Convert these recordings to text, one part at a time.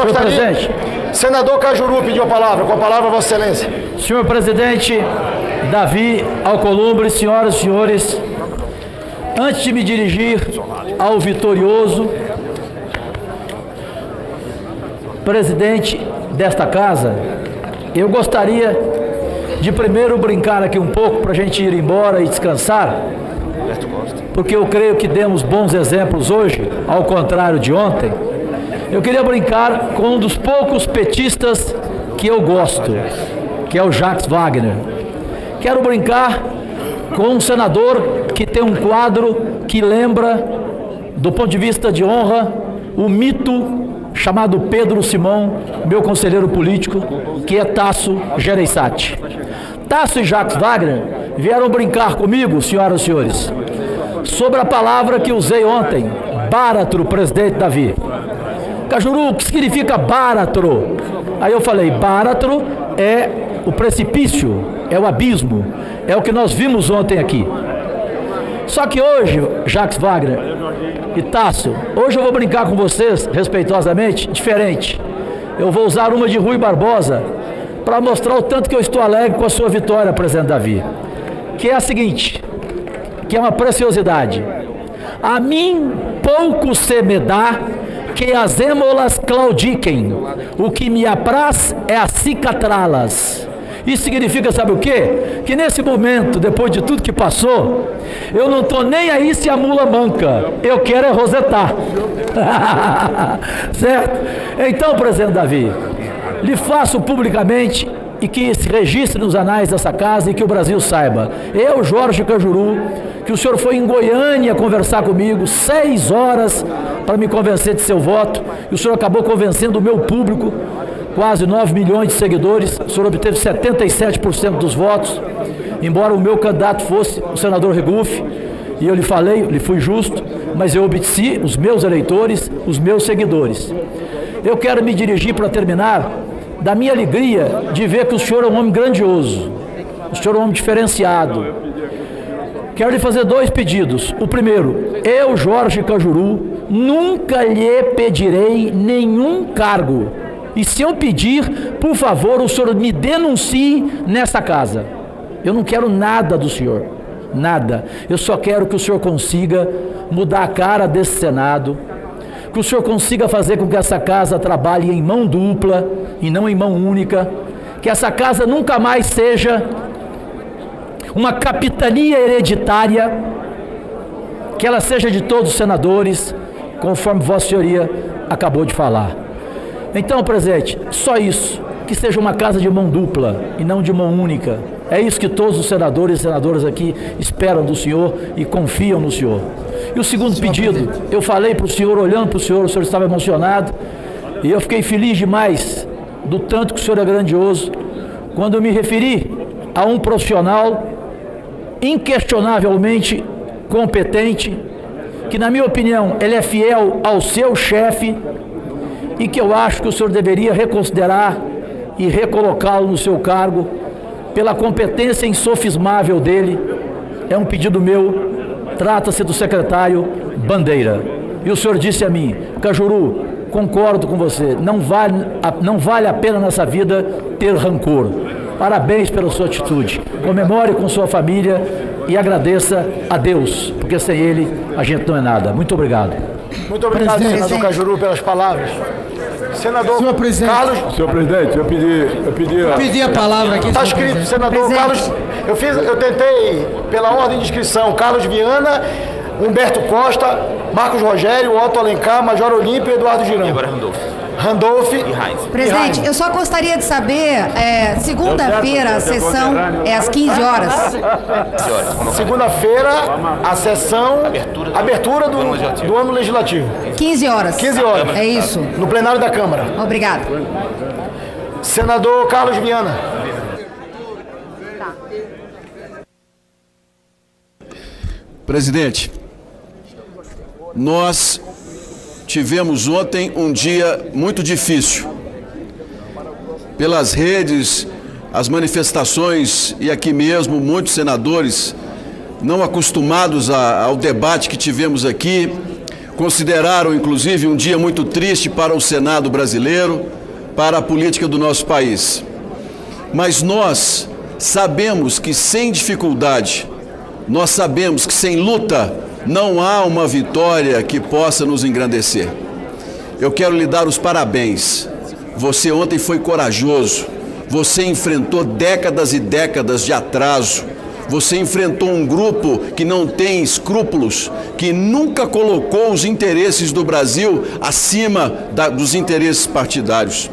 Senhor presidente. Senador Cajuru pediu a palavra. Com a palavra, Vossa Excelência. Senhor presidente Davi Alcolumbre, senhoras e senhores, antes de me dirigir ao vitorioso presidente desta casa, eu gostaria de primeiro brincar aqui um pouco para a gente ir embora e descansar, porque eu creio que demos bons exemplos hoje, ao contrário de ontem. Eu queria brincar com um dos poucos petistas que eu gosto, que é o Jacques Wagner. Quero brincar com um senador que tem um quadro que lembra, do ponto de vista de honra, o mito chamado Pedro Simão, meu conselheiro político, que é Tasso Gereissati. Tasso e Jacques Wagner vieram brincar comigo, senhoras e senhores, sobre a palavra que usei ontem, báratro, presidente Davi. Cajuru, o que significa báratro? Aí eu falei, báratro é o precipício, é o abismo, é o que nós vimos ontem aqui. Só que hoje, Jacques Wagner e Tasso, hoje eu vou brincar com vocês, respeitosamente, diferente. Eu vou usar uma de Rui Barbosa para mostrar o tanto que eu estou alegre com a sua vitória, presidente Davi. Que é a seguinte, que é uma preciosidade. A mim pouco se me dá que as émolas claudiquem, o que me apraz é acicatrá-las. Isso significa, sabe o quê? Que nesse momento, depois de tudo que passou, eu não estou nem aí se a mula manca, eu quero é rosetar. Certo? Então, presidente Davi, lhe faço publicamente e que se registre nos anais dessa casa e que o Brasil saiba. Eu, Jorge Cajuru, que o senhor foi em Goiânia conversar comigo 6 horas para me convencer de seu voto, e o senhor acabou convencendo o meu público, quase 9 milhões de seguidores, o senhor obteve 77% dos votos, embora o meu candidato fosse o senador Regufe, e eu lhe falei, lhe fui justo, mas eu obedeci os meus eleitores, os meus seguidores. Eu quero me dirigir, para terminar, da minha alegria de ver que o senhor é um homem grandioso, o senhor é um homem diferenciado. Quero lhe fazer 2 pedidos. O primeiro, eu, Jorge Cajuru, nunca lhe pedirei nenhum cargo. E se eu pedir, por favor, o senhor me denuncie nessa casa. Eu não quero nada do senhor, nada. Eu só quero que o senhor consiga mudar a cara desse Senado, que o senhor consiga fazer com que essa casa trabalhe em mão dupla e não em mão única, que essa casa nunca mais seja uma capitania hereditária, que ela seja de todos os senadores, conforme Vossa Senhoria acabou de falar. Então, presidente, só isso, que seja uma casa de mão dupla e não de mão única. É isso que todos os senadores e senadoras aqui esperam do senhor e confiam no senhor. E o segundo pedido, eu falei para o senhor, olhando para o senhor estava emocionado, e eu fiquei feliz demais do tanto que o senhor é grandioso, quando eu me referi a um profissional inquestionavelmente competente, que na minha opinião, ele é fiel ao seu chefe, e que eu acho que o senhor deveria reconsiderar e recolocá-lo no seu cargo, pela competência insofismável dele. É um pedido meu, trata-se do secretário Bandeira. E o senhor disse a mim, Cajuru, concordo com você, não vale a pena nessa vida ter rancor. Parabéns pela sua atitude, comemore com sua família e agradeça a Deus, porque sem Ele a gente não é nada. Muito obrigado. Muito obrigado, senador Cajuru, pelas palavras. Senador senhor presidente. Carlos... Senhor presidente, eu pedi a palavra aqui. Está escrito, senador Carlos... Eu tentei, pela ordem de inscrição, Carlos Viana, Humberto Costa, Marcos Rogério, Otto Alencar, Major Olímpio e Eduardo Girão. E agora Randolph e Heinz. Presidente, eu só gostaria de saber, segunda-feira a sessão é às 15 horas. Segunda-feira, a sessão, abertura do ano legislativo. 15 horas. 15 horas. É isso. No plenário da Câmara. Obrigado. Senador Carlos Viana. Presidente, nós tivemos ontem um dia muito difícil. Pelas redes, as manifestações e aqui mesmo muitos senadores não acostumados ao debate que tivemos aqui, consideraram, inclusive, um dia muito triste para o Senado brasileiro, para a política do nosso país. Mas nós sabemos que sem dificuldade, nós sabemos que sem luta não há uma vitória que possa nos engrandecer. Eu quero lhe dar os parabéns. Você ontem foi corajoso. Você enfrentou décadas e décadas de atraso. Você enfrentou um grupo que não tem escrúpulos, que nunca colocou os interesses do Brasil acima dos interesses partidários.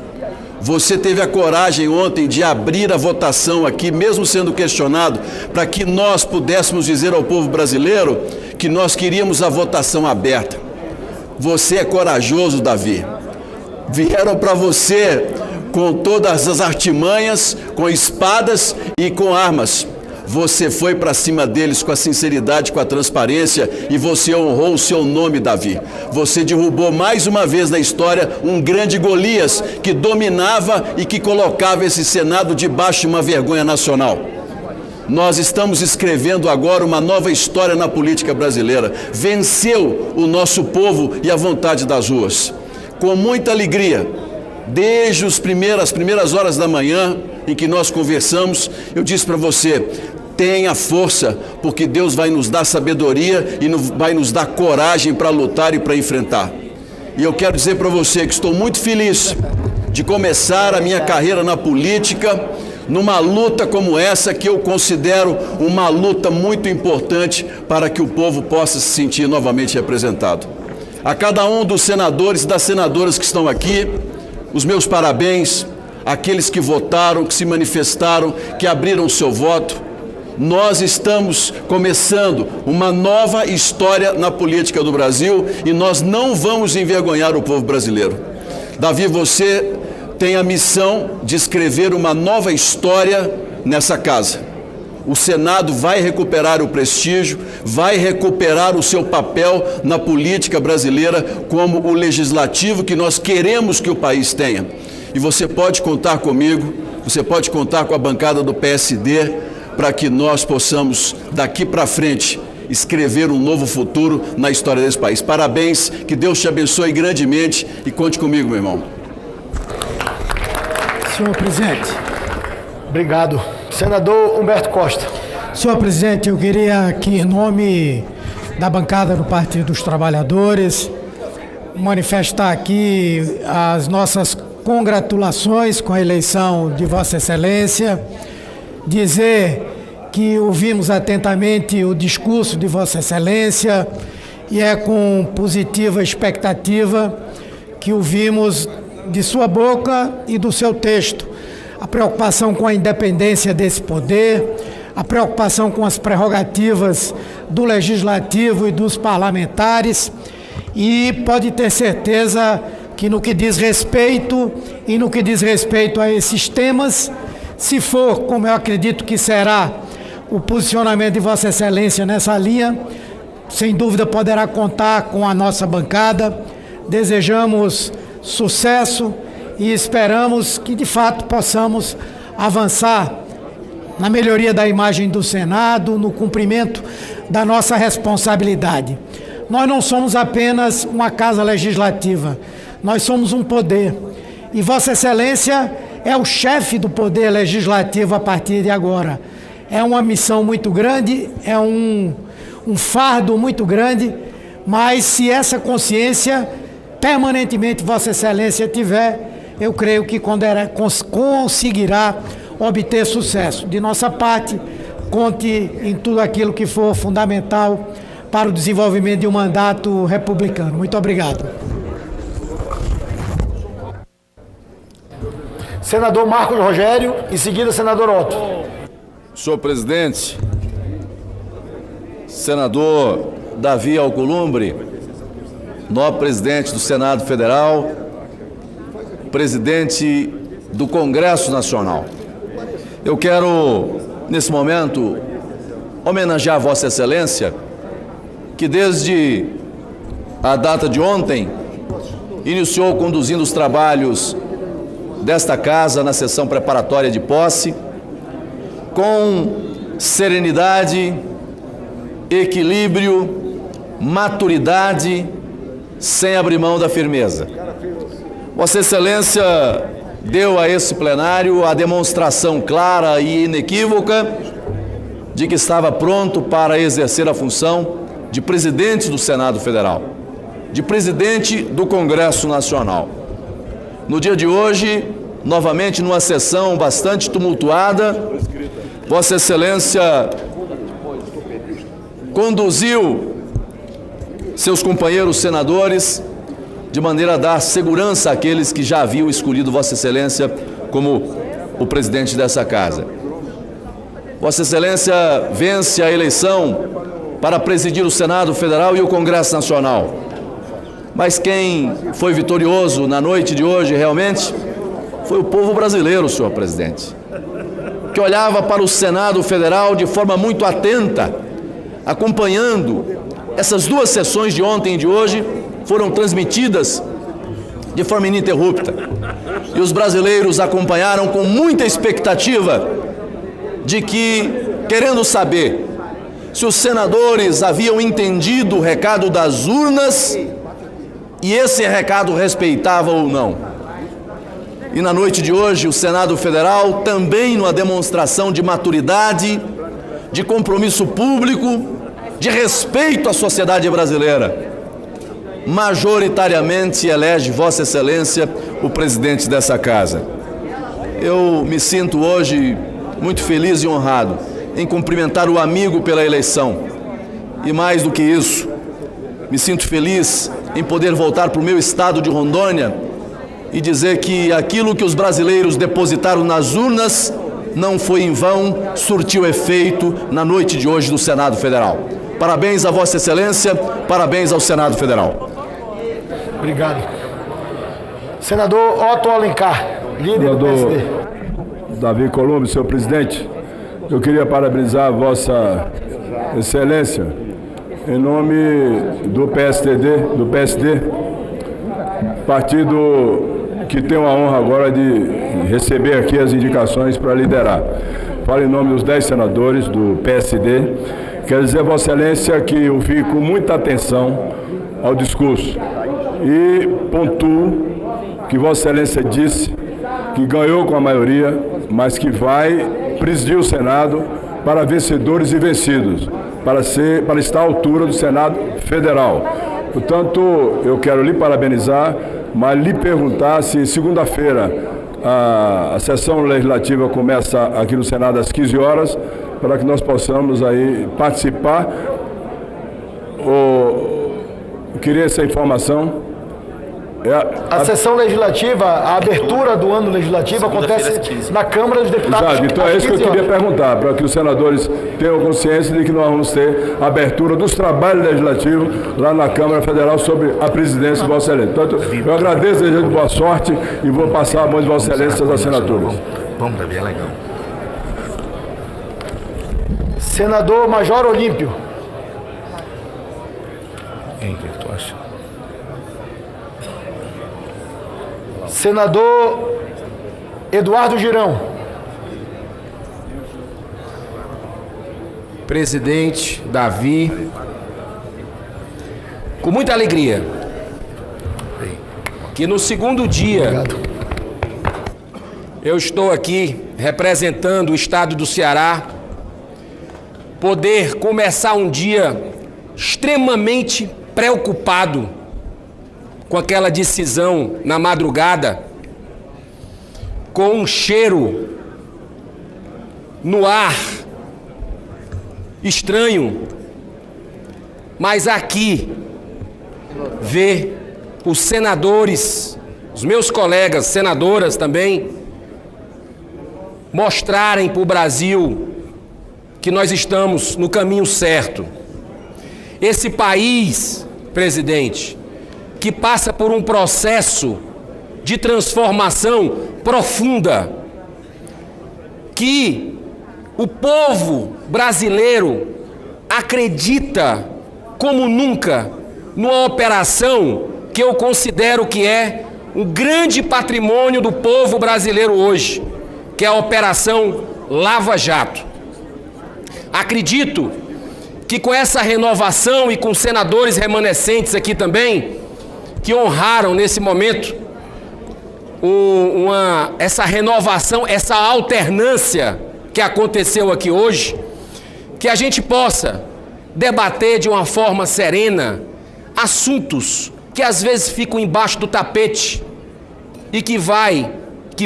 Você teve a coragem ontem de abrir a votação aqui, mesmo sendo questionado, para que nós pudéssemos dizer ao povo brasileiro que nós queríamos a votação aberta. Você é corajoso, Davi. Vieram para você com todas as artimanhas, com espadas e com armas. Você foi para cima deles com a sinceridade, com a transparência, e você honrou o seu nome, Davi. Você derrubou mais uma vez na história um grande Golias que dominava e que colocava esse Senado debaixo de uma vergonha nacional. Nós estamos escrevendo agora uma nova história na política brasileira. Venceu o nosso povo e a vontade das ruas. Com muita alegria, desde as primeiras horas da manhã em que nós conversamos, eu disse para você: tenha força, porque Deus vai nos dar sabedoria e vai nos dar coragem para lutar e para enfrentar. E eu quero dizer para você que estou muito feliz de começar a minha carreira na política, numa luta como essa, que eu considero uma luta muito importante para que o povo possa se sentir novamente representado. A cada um dos senadores e das senadoras que estão aqui, os meus parabéns, aqueles que votaram, que se manifestaram, que abriram o seu voto. Nós estamos começando uma nova história na política do Brasil e nós não vamos envergonhar o povo brasileiro. Davi, você tem a missão de escrever uma nova história nessa casa. O Senado vai recuperar o prestígio, vai recuperar o seu papel na política brasileira como o legislativo que nós queremos que o país tenha. E você pode contar comigo, você pode contar com a bancada do PSD para que nós possamos, daqui para frente, escrever um novo futuro na história desse país. Parabéns, que Deus te abençoe grandemente e conte comigo, meu irmão. Senhor presidente. Obrigado. Senador Humberto Costa. Senhor presidente, eu queria aqui, em nome da bancada do Partido dos Trabalhadores, manifestar aqui as nossas congratulações com a eleição de Vossa Excelência, dizer que ouvimos atentamente o discurso de Vossa Excelência e é com positiva expectativa que ouvimos de sua boca e do seu texto a preocupação com a independência desse poder, a preocupação com as prerrogativas do Legislativo e dos parlamentares, e pode ter certeza que no que diz respeito a esses temas, se for, como eu acredito que será, o posicionamento de Vossa Excelência nessa linha, sem dúvida poderá contar com a nossa bancada. Desejamos sucesso e esperamos que de fato possamos avançar na melhoria da imagem do Senado, no cumprimento da nossa responsabilidade. Nós não somos apenas uma casa legislativa, nós somos um poder. E Vossa Excelência é o chefe do poder legislativo a partir de agora. É uma missão muito grande, é um fardo muito grande, mas se essa consciência permanentemente Vossa Excelência tiver, eu creio que conseguirá obter sucesso. De nossa parte, conte em tudo aquilo que for fundamental para o desenvolvimento de um mandato republicano. Muito obrigado. Senador Marcos Rogério, em seguida, senador Otto. Senhor presidente, senador Davi Alcolumbre, novo presidente do Senado Federal, presidente do Congresso Nacional. Eu quero, nesse momento, homenagear Vossa Excelência, que desde a data de ontem iniciou conduzindo os trabalhos desta casa na sessão preparatória de posse, com serenidade, equilíbrio, maturidade sem abrir mão da firmeza. Vossa Excelência deu a esse plenário a demonstração clara e inequívoca de que estava pronto para exercer a função de presidente do Senado Federal, de presidente do Congresso Nacional. No dia de hoje, novamente numa sessão bastante tumultuada, Vossa Excelência conduziu seus companheiros senadores de maneira a dar segurança àqueles que já haviam escolhido Vossa Excelência como o presidente dessa casa. Vossa Excelência vence a eleição para presidir o Senado Federal e o Congresso Nacional. Mas quem foi vitorioso na noite de hoje realmente foi o povo brasileiro, senhor presidente, que olhava para o Senado Federal de forma muito atenta, acompanhando essas duas sessões de ontem e de hoje, foram transmitidas de forma ininterrupta. E os brasileiros acompanharam com muita expectativa de que, querendo saber se os senadores haviam entendido o recado das urnas e esse recado respeitava ou não. E na noite de hoje, o Senado Federal, também numa demonstração de maturidade, de compromisso público, de respeito à sociedade brasileira, majoritariamente elege Vossa Excelência o presidente dessa casa. Eu me sinto hoje muito feliz e honrado em cumprimentar o amigo pela eleição. E mais do que isso, me sinto feliz em poder voltar para o meu estado de Rondônia e dizer que aquilo que os brasileiros depositaram nas urnas não foi em vão, surtiu efeito na noite de hoje do Senado Federal. Parabéns a Vossa Excelência, parabéns ao Senado Federal. Obrigado. Senador Otto Alencar, líder do PSD. Davi Columbi, senhor presidente, eu queria parabenizar Vossa Excelência em nome do PSD, partido que tem a honra agora de receber aqui as indicações para liderar. Falo em nome dos 10 senadores do PSD. Quero dizer a Vossa Excelência que eu vi com muita atenção ao discurso e pontuo que Vossa Excelência disse que ganhou com a maioria, mas que vai presidir o Senado para vencedores e vencidos, para estar à altura do Senado Federal. Portanto, eu quero lhe parabenizar, mas lhe perguntar se segunda-feira a sessão legislativa começa aqui no Senado às 15 horas, para que nós possamos aí participar. Eu queria essa informação. A sessão legislativa, a abertura do ano legislativo acontece na Câmara dos Deputados. Exato, então é isso que eu queria perguntar, para que os senadores tenham consciência de que nós vamos ter a abertura dos trabalhos legislativos lá na Câmara Federal sobre a presidência de Vossa Excelência. Então, eu agradeço, desejo boa sorte e vou passar a mão de Vossa Excelência às assinaturas. Vamos, Davi, é legal. Senador Major Olímpio. O que tu acha? Senador Eduardo Girão. Presidente Davi, com muita alegria, que no segundo dia eu estou aqui representando o estado do Ceará, poder começar um dia extremamente preocupado com aquela decisão na madrugada, com um cheiro no ar estranho, mas aqui ver os senadores, os meus colegas senadoras também, mostrarem para o Brasil que nós estamos no caminho certo. Esse país, presidente, que passa por um processo de transformação profunda, que o povo brasileiro acredita como nunca numa operação que eu considero que é um grande patrimônio do povo brasileiro hoje, que é a Operação Lava Jato. Acredito que com essa renovação e com senadores remanescentes aqui também, que honraram nesse momento essa renovação, essa alternância que aconteceu aqui hoje, que a gente possa debater de uma forma serena assuntos que às vezes ficam embaixo do tapete e que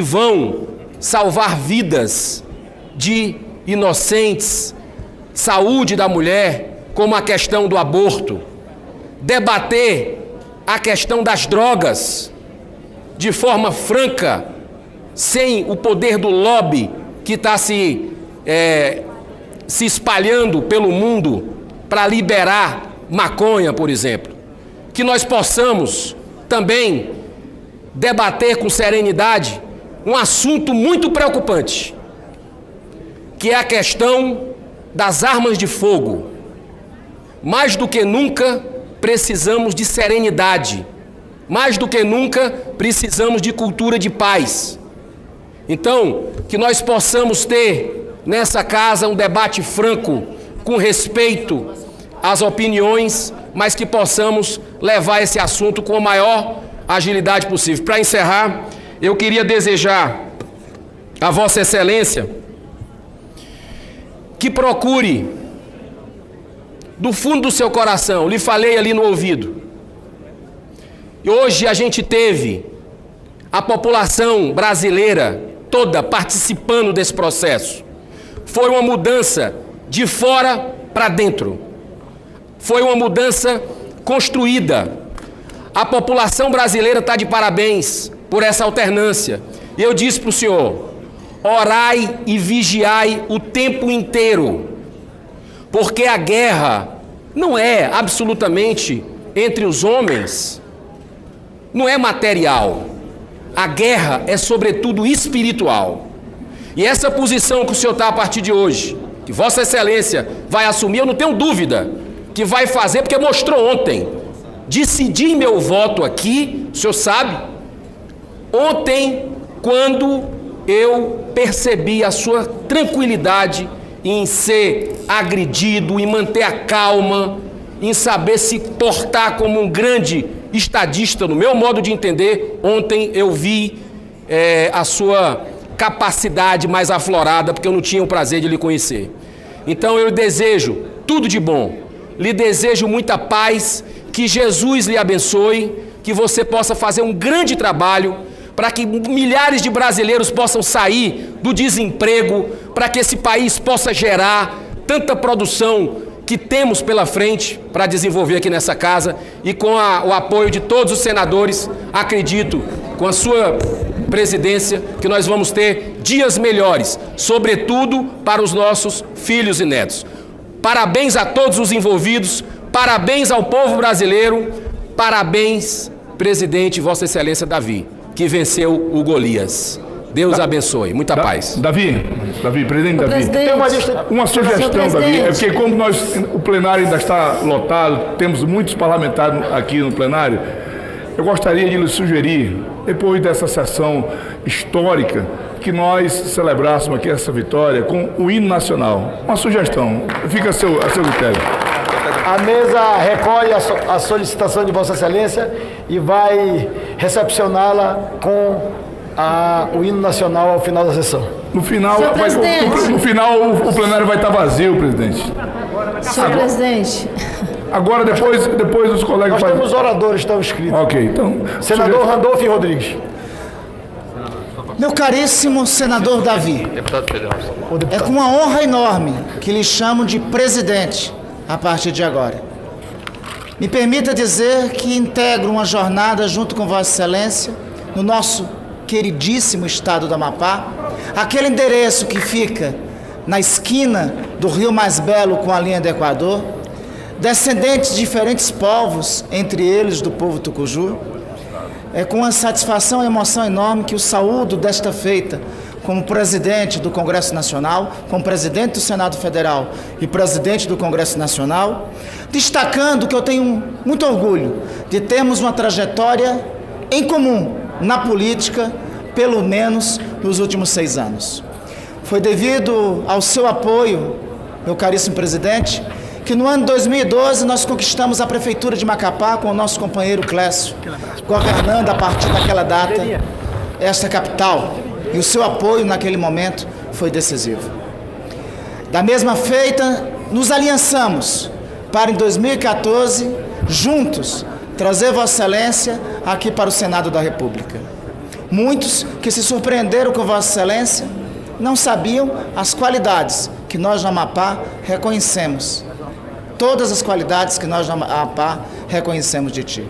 vão salvar vidas de inocentes, saúde da mulher, como a questão do aborto, debater a questão das drogas de forma franca, sem o poder do lobby que está se espalhando pelo mundo para liberar maconha, por exemplo. Que nós possamos também debater com serenidade um assunto muito preocupante, que é a questão das armas de fogo. Mais do que nunca, precisamos de serenidade. Mais do que nunca, precisamos de cultura de paz. Então, que nós possamos ter nessa casa um debate franco, com respeito às opiniões, mas que possamos levar esse assunto com a maior agilidade possível. Para encerrar, eu queria desejar a Vossa Excelência que procure, do fundo do seu coração, lhe falei ali no ouvido, e hoje a gente teve a população brasileira toda participando desse processo. Foi uma mudança de fora para dentro. Foi uma mudança construída. A população brasileira está de parabéns por essa alternância. E eu disse para o senhor, orai e vigiai o tempo inteiro, porque a guerra não é absolutamente entre os homens, não é material. A guerra é sobretudo espiritual. E essa posição que o senhor está a partir de hoje, que Vossa Excelência vai assumir, eu não tenho dúvida que vai fazer, porque mostrou ontem. Decidi meu voto aqui, o senhor sabe, ontem, quando eu percebi a sua tranquilidade em ser agredido, em manter a calma, em saber se portar como um grande estadista, no meu modo de entender. Ontem eu vi a sua capacidade mais aflorada, porque eu não tinha o prazer de lhe conhecer. Então eu desejo tudo de bom, lhe desejo muita paz, que Jesus lhe abençoe, que você possa fazer um grande trabalho para que milhares de brasileiros possam sair do desemprego, para que esse país possa gerar tanta produção que temos pela frente para desenvolver aqui nessa casa, e com o apoio de todos os senadores, acredito, com a sua presidência, que nós vamos ter dias melhores, sobretudo para os nossos filhos e netos. Parabéns a todos os envolvidos, parabéns ao povo brasileiro, parabéns, presidente Vossa Excelência Davi, que venceu o Golias. Deus abençoe. Muita paz. Davi, presidente Davi, Tem uma sugestão, Davi, é porque como o plenário ainda está lotado, temos muitos parlamentares aqui no plenário, eu gostaria de lhe sugerir, depois dessa sessão histórica, que nós celebrássemos aqui essa vitória com o hino nacional. Uma sugestão, fica a seu critério. A mesa recolhe a solicitação de Vossa Excelência e vai recepcioná-la com o hino nacional ao final da sessão. No final, o plenário vai estar vazio, presidente. Senhor presidente. Agora, depois os colegas... Nós temos oradores que estão inscritos. Ok, então... Senador Randolfo Rodrigues. Meu caríssimo senador Davi, é com uma honra enorme que lhe chamo de presidente a partir de agora. Me permita dizer que integro uma jornada junto com Vossa Excelência no nosso queridíssimo estado do Amapá, aquele endereço que fica na esquina do Rio Mais Belo com a linha do Equador, descendentes de diferentes povos, entre eles do povo tucuju. É com uma satisfação e emoção enorme que o saúdo desta feita como presidente do Congresso Nacional, como presidente do Senado Federal e presidente do Congresso Nacional, destacando que eu tenho muito orgulho de termos uma trajetória em comum na política, pelo menos nos últimos 6 anos. Foi devido ao seu apoio, meu caríssimo presidente, que no ano 2012 nós conquistamos a Prefeitura de Macapá com o nosso companheiro Clécio, governando a partir daquela data esta capital, e o seu apoio naquele momento foi decisivo. Da mesma feita, nos aliançamos para em 2014, juntos, trazer Vossa Excelência aqui para o Senado da República. Muitos que se surpreenderam com Vossa Excelência não sabiam as qualidades que nós no Amapá reconhecemos. Todas as qualidades que nós no Amapá reconhecemos de ti.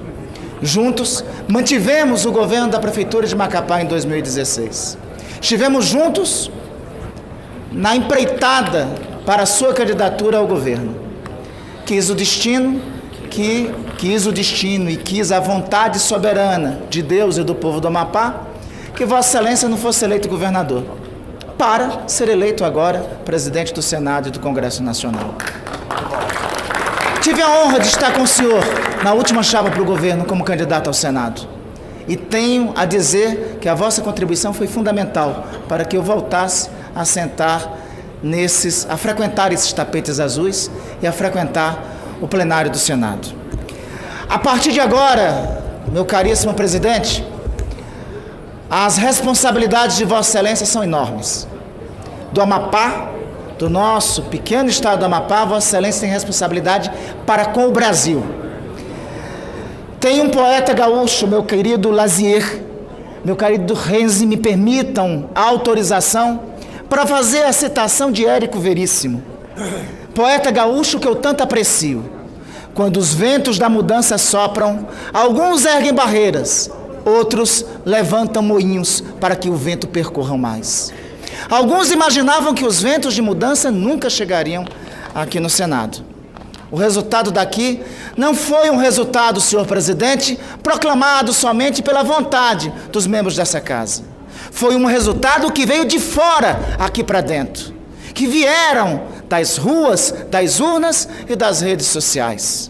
Juntos, mantivemos o governo da Prefeitura de Macapá em 2016. Estivemos juntos na empreitada para a sua candidatura ao governo. Quis o destino e quis a vontade soberana de Deus e do povo do Amapá que Vossa Excelência não fosse eleito governador, para ser eleito agora presidente do Senado e do Congresso Nacional. Tive a honra de estar com o senhor na última chapa para o governo como candidato ao Senado. E tenho a dizer que a vossa contribuição foi fundamental para que eu voltasse a a frequentar esses tapetes azuis e a frequentar o plenário do Senado. A partir de agora, meu caríssimo presidente, as responsabilidades de Vossa Excelência são enormes. Do Amapá, do nosso pequeno estado do Amapá, Vossa Excelência tem responsabilidade para com o Brasil. Tem um poeta gaúcho, meu querido Lazier, meu querido Renzi, me permitam a autorização para fazer a citação de Érico Veríssimo, poeta gaúcho que eu tanto aprecio. Quando os ventos da mudança sopram, alguns erguem barreiras, outros levantam moinhos para que o vento percorra mais. Alguns imaginavam que os ventos de mudança nunca chegariam aqui no Senado. O resultado daqui não foi um resultado, senhor presidente, proclamado somente pela vontade dos membros dessa casa. Foi um resultado que veio de fora aqui para dentro, que vieram das ruas, das urnas e das redes sociais.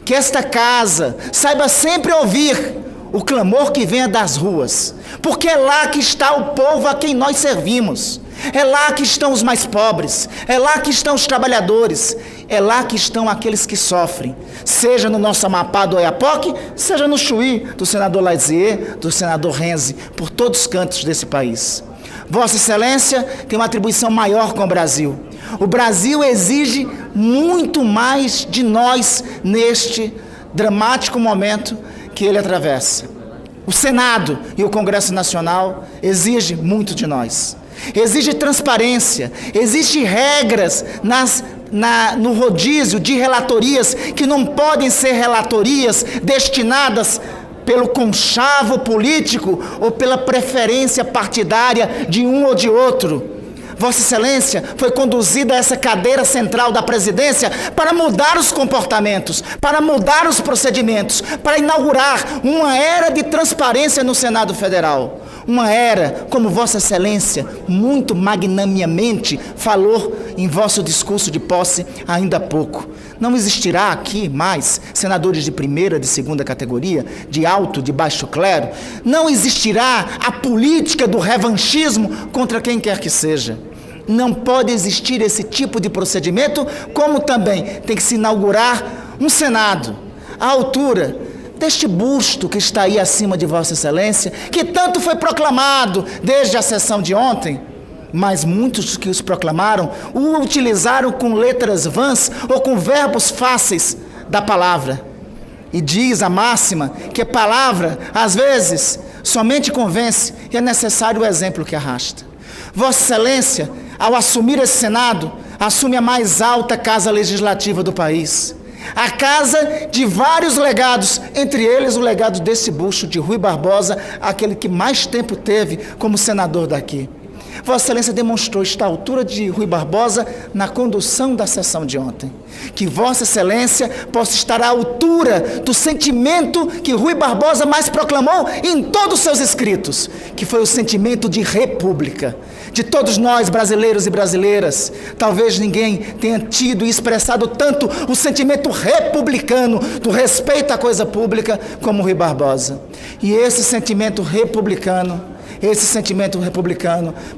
Que esta casa saiba sempre ouvir o clamor que venha das ruas, porque é lá que está o povo a quem nós servimos, é lá que estão os mais pobres, é lá que estão os trabalhadores, é lá que estão aqueles que sofrem, seja no nosso Amapá do Oiapoque, seja no Chuí, do senador Lazier, do senador Renzi, por todos os cantos desse país. Vossa Excelência tem uma atribuição maior com o Brasil. O Brasil exige muito mais de nós neste dramático momento que ele atravessa. O Senado e o Congresso Nacional exigem muito de nós. Exige transparência, exige regras no rodízio de relatorias que não podem ser relatorias destinadas pelo conchavo político ou pela preferência partidária de um ou de outro. Vossa Excelência foi conduzida a essa cadeira central da presidência para mudar os comportamentos, para mudar os procedimentos, para inaugurar uma era de transparência no Senado Federal. Uma era, como Vossa Excelência muito magnanimamente falou em vosso discurso de posse ainda há pouco. Não existirá aqui mais senadores de primeira, de segunda categoria, de alto, de baixo clero. Não existirá a política do revanchismo contra quem quer que seja. Não pode existir esse tipo de procedimento, como também tem que se inaugurar um Senado à altura deste busto que está aí acima de Vossa Excelência, que tanto foi proclamado desde a sessão de ontem, mas muitos que os proclamaram o utilizaram com letras vãs ou com verbos fáceis da palavra. E diz a máxima que a palavra, às vezes, somente convence e é necessário o exemplo que arrasta. Vossa Excelência, ao assumir esse Senado, assume a mais alta casa legislativa do país. A casa de vários legados, entre eles o legado desse bucho de Rui Barbosa, aquele que mais tempo teve como senador daqui. Vossa Excelência demonstrou esta altura de Rui Barbosa na condução da sessão de ontem. Que Vossa Excelência possa estar à altura do sentimento que Rui Barbosa mais proclamou em todos os seus escritos, que foi o sentimento de república. De todos nós, brasileiros e brasileiras, talvez ninguém tenha tido e expressado tanto o sentimento republicano do respeito à coisa pública como Rui Barbosa. E esse sentimento republicano,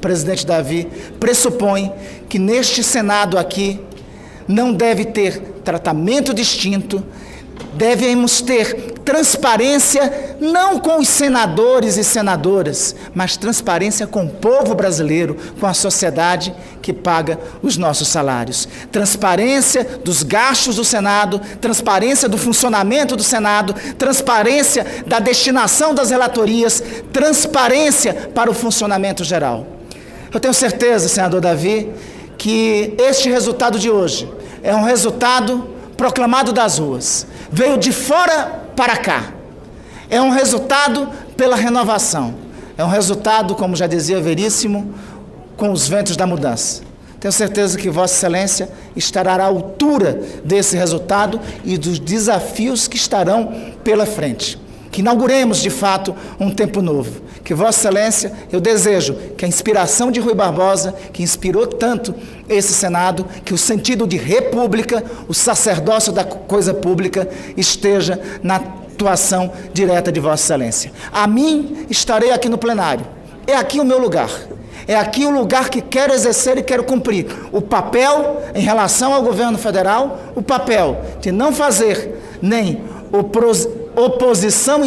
presidente Davi, pressupõe que neste Senado aqui não deve ter tratamento distinto. Devemos ter transparência não com os senadores e senadoras, mas transparência com o povo brasileiro, com a sociedade que paga os nossos salários. Transparência dos gastos do Senado, transparência do funcionamento do Senado, transparência da destinação das relatorias, transparência para o funcionamento geral. Eu tenho certeza, senador Davi, que este resultado de hoje é um resultado proclamado das ruas. Veio de fora para cá. É um resultado pela renovação. É um resultado, como já dizia Veríssimo, com os ventos da mudança. Tenho certeza que Vossa Excelência estará à altura desse resultado e dos desafios que estarão pela frente. Que inauguremos, de fato, um tempo novo. Que Vossa Excelência, eu desejo que a inspiração de Rui Barbosa, que inspirou tanto esse Senado, que o sentido de república, o sacerdócio da coisa pública, esteja na atuação direta de Vossa Excelência. A mim, estarei aqui no plenário. É aqui o meu lugar. É aqui o lugar que quero exercer e quero cumprir. O papel, em relação ao governo federal, o papel de não fazer nem oposição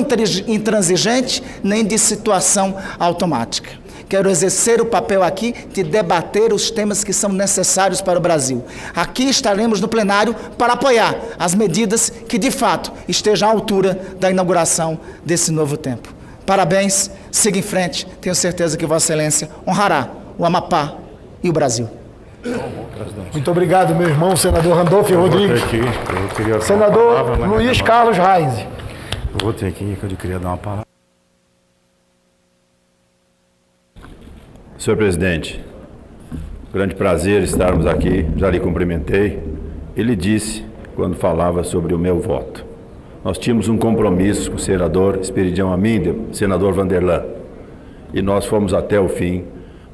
intransigente, nem de situação automática. Quero exercer o papel aqui de debater os temas que são necessários para o Brasil. Aqui estaremos no plenário para apoiar as medidas que, de fato, estejam à altura da inauguração desse novo tempo. Parabéns, siga em frente, tenho certeza que Vossa Excelência honrará o Amapá e o Brasil. Muito obrigado, meu irmão, senador Randolfo Rodrigues. Senador Luiz Carlos Reis. Eu vou ter aqui que eu queria dar uma palavra. Senhor presidente, grande prazer estarmos aqui, já lhe cumprimentei. Ele disse, quando falava sobre o meu voto, nós tínhamos um compromisso com o senador Esperidião Amin, senador Vanderlan, e nós fomos até o fim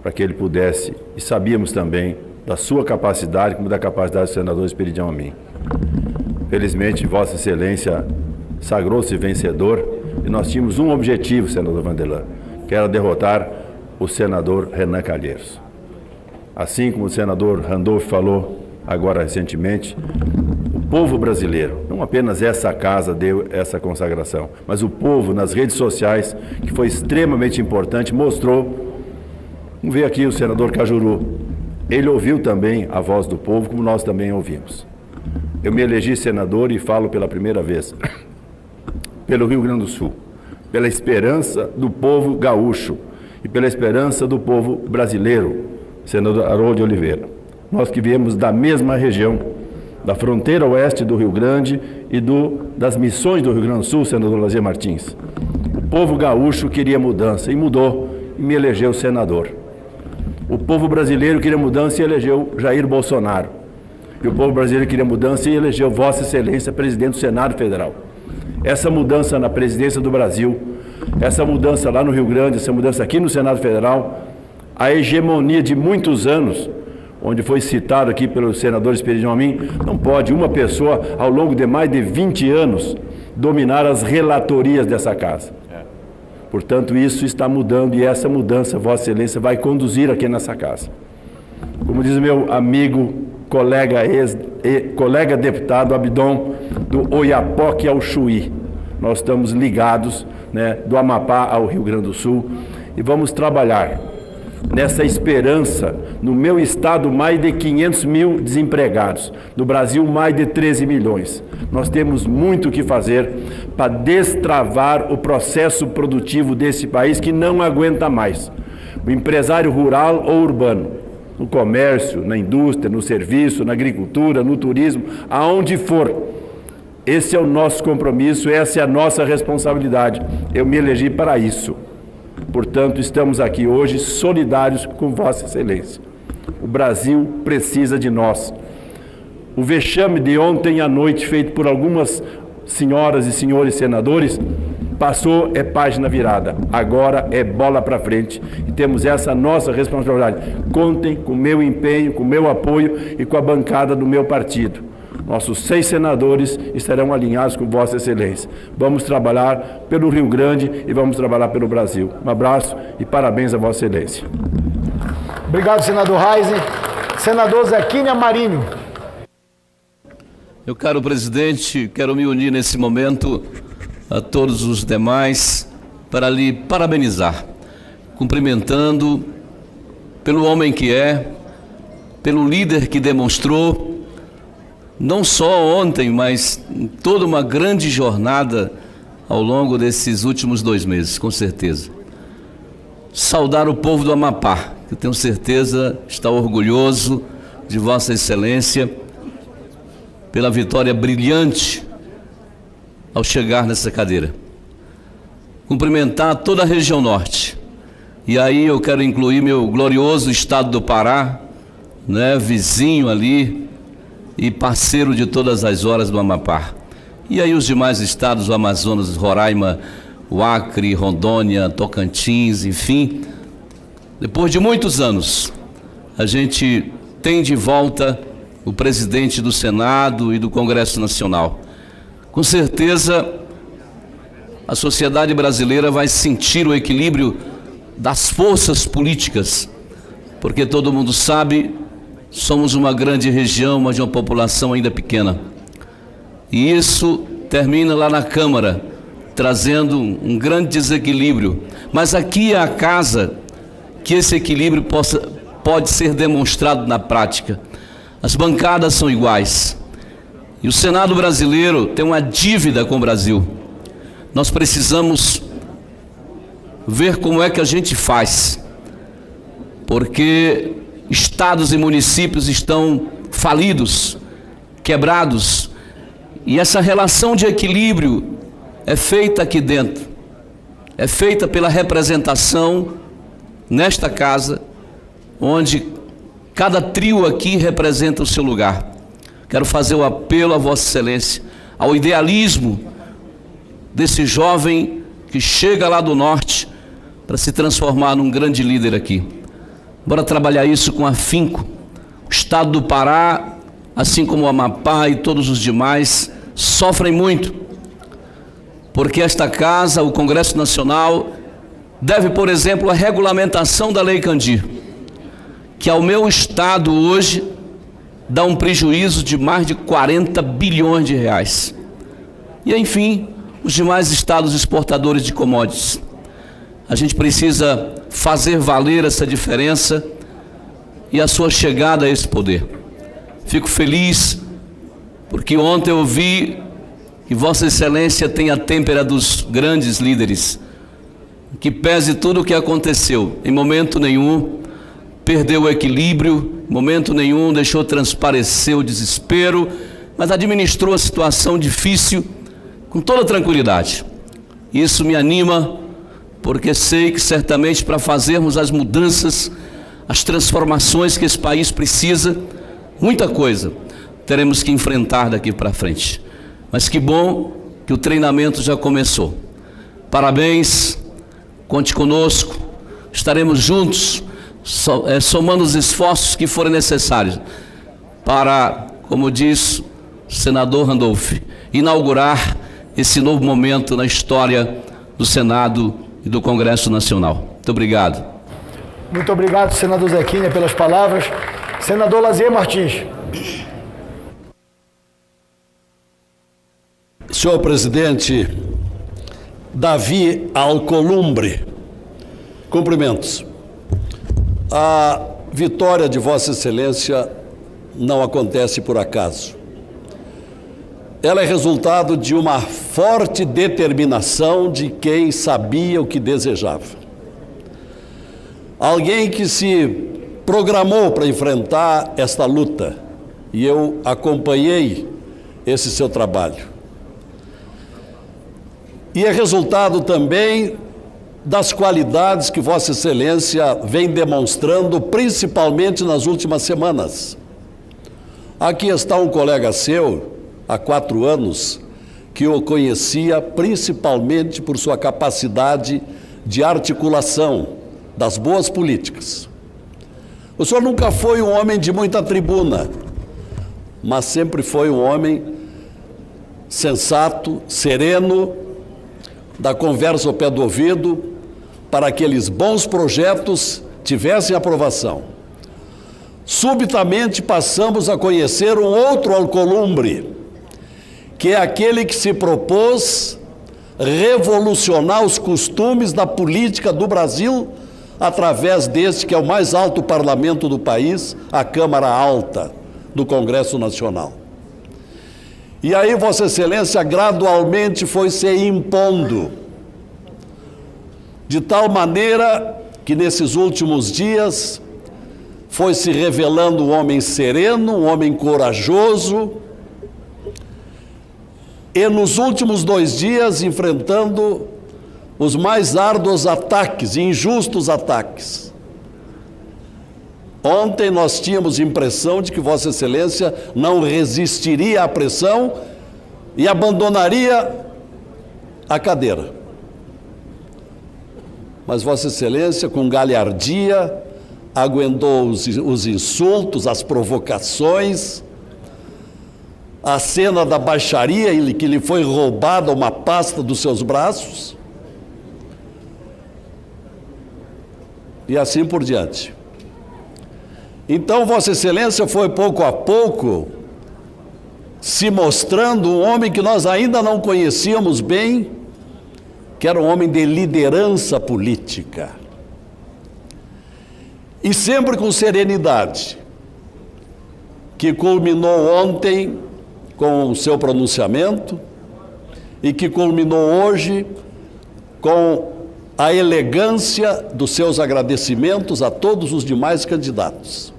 para que ele pudesse, e sabíamos também da sua capacidade, como da capacidade do senador Esperidião Amin. Felizmente, Vossa Excelência sagrou-se vencedor, e nós tínhamos um objetivo, senador Vanderlan, que era derrotar o senador Renan Calheiros. Assim como o senador Randolfo falou agora recentemente, o povo brasileiro, não apenas essa casa deu essa consagração, mas o povo nas redes sociais, que foi extremamente importante, mostrou. Vamos ver aqui o senador Cajuru. Ele ouviu também a voz do povo, como nós também ouvimos. Eu me elegi senador e falo pela primeira vez pelo Rio Grande do Sul, pela esperança do povo gaúcho e pela esperança do povo brasileiro, senador Haroldo de Oliveira. Nós que viemos da mesma região, da fronteira oeste do Rio Grande e das missões do Rio Grande do Sul, senador Lazier Martins. O povo gaúcho queria mudança e mudou e me elegeu senador. O povo brasileiro queria mudança e elegeu Jair Bolsonaro. E o povo brasileiro queria mudança e elegeu Vossa Excelência, presidente do Senado Federal. Essa mudança na presidência do Brasil, essa mudança lá no Rio Grande, essa mudança aqui no Senado Federal, a hegemonia de muitos anos, onde foi citado aqui pelo senador Esperidião Amin, não pode uma pessoa, ao longo de mais de 20 anos, dominar as relatorias dessa casa. Portanto, isso está mudando e essa mudança, Vossa Excelência, vai conduzir aqui nessa casa. Como diz meu amigo, colega deputado Abdon, do Oiapoque ao Chuí, nós estamos ligados, né, do Amapá ao Rio Grande do Sul e vamos trabalhar nessa esperança. No meu estado, mais de 500 mil desempregados. No Brasil, mais de 13 milhões. Nós temos muito o que fazer para destravar o processo produtivo desse país que não aguenta mais. O empresário rural ou urbano, no comércio, na indústria, no serviço, na agricultura, no turismo, aonde for. Esse é o nosso compromisso, essa é a nossa responsabilidade. Eu me elegi para isso. Portanto, estamos aqui hoje solidários com Vossa Excelência. O Brasil precisa de nós. O vexame de ontem à noite, feito por algumas senhoras e senhores senadores, passou, é página virada. Agora é bola para frente e temos essa nossa responsabilidade. Contem com o meu empenho, com o meu apoio e com a bancada do meu partido. Nossos 6 senadores estarão alinhados com Vossa Excelência. Vamos trabalhar pelo Rio Grande e vamos trabalhar pelo Brasil. Um abraço e parabéns a Vossa Excelência. Obrigado, senador Reis. Senador Zequinha Marinho. Meu caro presidente, quero me unir nesse momento a todos os demais para lhe parabenizar, cumprimentando pelo homem que é, pelo líder que demonstrou, não só ontem, mas em toda uma grande jornada ao longo desses últimos 2 meses, com certeza. Saudar o povo do Amapá, que eu tenho certeza está orgulhoso de Vossa Excelência pela vitória brilhante ao chegar nessa cadeira. Cumprimentar toda a região norte. E aí eu quero incluir meu glorioso estado do Pará, né, vizinho ali e parceiro de todas as horas do Amapá. E aí os demais estados, o Amazonas, Roraima, o Acre, Rondônia, Tocantins, enfim. Depois de muitos anos, a gente tem de volta o presidente do Senado e do Congresso Nacional. Com certeza, a sociedade brasileira vai sentir o equilíbrio das forças políticas, porque todo mundo sabe, somos uma grande região, mas de uma população ainda pequena. E isso termina lá na Câmara, trazendo um grande desequilíbrio. Mas aqui é a casa que esse equilíbrio pode ser demonstrado na prática. As bancadas são iguais. E o Senado brasileiro tem uma dívida com o Brasil. Nós precisamos ver como é que a gente faz, porque estados e municípios estão falidos, quebrados, e essa relação de equilíbrio é feita aqui dentro, é feita pela representação nesta casa, onde cada trio aqui representa o seu lugar. Quero fazer o apelo a Vossa Excelência, ao idealismo desse jovem que chega lá do norte para se transformar num grande líder aqui. Bora trabalhar isso com afinco. O estado do Pará, assim como o Amapá e todos os demais, sofrem muito, porque esta casa, o Congresso Nacional, deve, por exemplo, a regulamentação da Lei Candir, que ao meu estado hoje dá um prejuízo de mais de 40 bilhões de reais. E, enfim, os demais estados exportadores de commodities. A gente precisa fazer valer essa diferença e a sua chegada a esse poder. Fico feliz porque ontem eu vi que Vossa Excelência tem a têmpera dos grandes líderes, que pese tudo o que aconteceu, em momento nenhum perdeu o equilíbrio, em momento nenhum deixou transparecer o desespero, mas administrou a situação difícil com toda tranquilidade. Isso me anima, porque sei que certamente para fazermos as mudanças, as transformações que esse país precisa, muita coisa teremos que enfrentar daqui para frente. Mas que bom que o treinamento já começou. Parabéns, conte conosco, estaremos juntos, somando os esforços que forem necessários para, como diz o senador Randolph, inaugurar esse novo momento na história do Senado e do Congresso Nacional. Muito obrigado. Muito obrigado, senador Zequinha, pelas palavras. Senador Lazier Martins. Senhor presidente Davi Alcolumbre, cumprimentos. A vitória de Vossa Excelência não acontece por acaso. Ela é resultado de uma forte determinação de quem sabia o que desejava. Alguém que se programou para enfrentar esta luta, e eu acompanhei esse seu trabalho. E é resultado também das qualidades que Vossa Excelência vem demonstrando, principalmente nas últimas semanas. Aqui está um colega seu, há 4 anos, que o conhecia principalmente por sua capacidade de articulação das boas políticas. O senhor nunca foi um homem de muita tribuna, mas sempre foi um homem sensato, sereno, da conversa ao pé do ouvido, para que aqueles bons projetos tivessem aprovação. Subitamente passamos a conhecer um outro Alcolumbre, que é aquele que se propôs revolucionar os costumes da política do Brasil através deste que é o mais alto parlamento do país, a Câmara Alta do Congresso Nacional. E aí Vossa Excelência gradualmente foi se impondo, de tal maneira que nesses últimos dias foi se revelando um homem sereno, um homem corajoso, e nos últimos 2 dias enfrentando os mais árduos ataques, injustos ataques. Ontem nós tínhamos impressão de que Vossa Excelência não resistiria à pressão e abandonaria a cadeira. Mas Vossa Excelência, com galhardia, aguentou os insultos, as provocações, a cena da baixaria em que lhe foi roubada uma pasta dos seus braços, e assim por diante. Então, Vossa Excelência foi pouco a pouco se mostrando um homem que nós ainda não conhecíamos bem, que era um homem de liderança política. E sempre com serenidade, que culminou ontem com o seu pronunciamento e que culminou hoje com a elegância dos seus agradecimentos a todos os demais candidatos.